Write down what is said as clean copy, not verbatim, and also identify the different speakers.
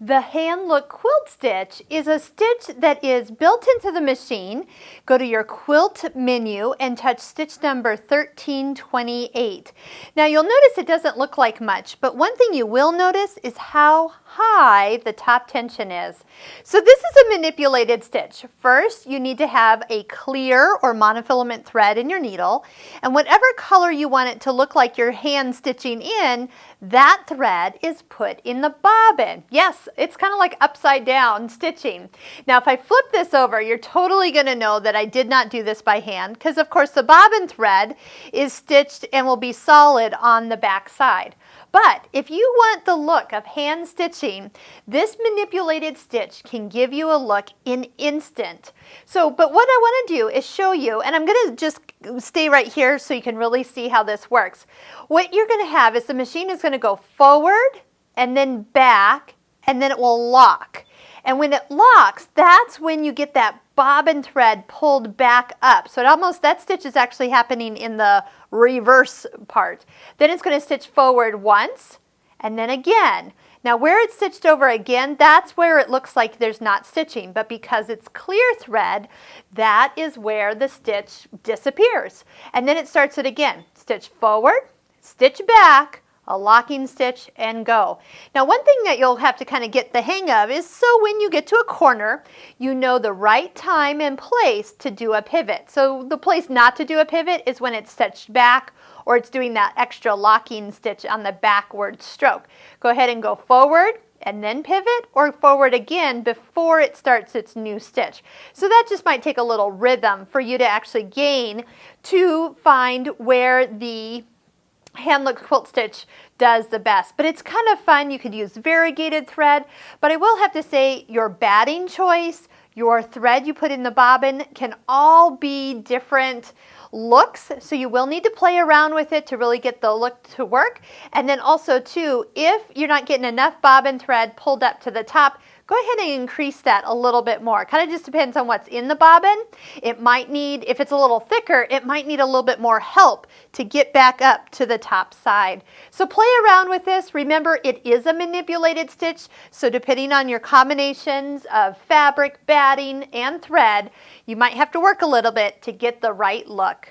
Speaker 1: The Hand Look Quilt Stitch is a stitch that is built into the machine. Go to your quilt menu and touch stitch number 1328. Now you'll notice it doesn't look like much, but one thing you will notice is how high the top tension is. So this is a manipulated stitch. First, you need to have a clear or monofilament thread in your needle, and whatever color you want it to look like you're hand stitching in, that thread is put in the bobbin. Yes, it's kind of like upside down stitching. Now if I flip this over, you're totally going to know that I did not do this by hand, because of course the bobbin thread is stitched and will be solid on the back side. But if you want the look of hand stitching, this manipulated stitch can give you a look in instant. But what I want to do is show you, and I'm going to just stay right here so you can really see how this works. What you're going to have is the machine is going to go forward and then back, and then it will lock. And when it locks, that's when you get that bobbin thread pulled back up. So that stitch is actually happening in the reverse part. Then it's going to stitch forward once and then again. Now where it's stitched over again, that's where it looks like there's not stitching, but because it's clear thread, that is where the stitch disappears. And then it starts it again. Stitch forward, stitch back, a locking stitch, and go. Now one thing that you'll have to kind of get the hang of is, so when you get to a corner, you know the right time and place to do a pivot. So the place not to do a pivot is when it's stitched back, or it's doing that extra locking stitch on the backward stroke. Go ahead and go forward and then pivot, or forward again before it starts its new stitch. So that just might take a little rhythm for you to actually gain to find where the Hand Look Quilt Stitch does the best. But it's kind of fun. You could use variegated thread, but I will have to say your batting choice, your thread you put in the bobbin can all be different looks, so you will need to play around with it to really get the look to work. And then also too, if you're not getting enough bobbin thread pulled up to the top, go ahead and increase that a little bit more. Kind of just depends on what's in the bobbin. It might need, if it's a little thicker, it might need a little bit more help to get back up to the top side. So play around with this. Remember, it is a manipulated stitch, so depending on your combinations of fabric, batting, and thread, you might have to work a little bit to get the right look.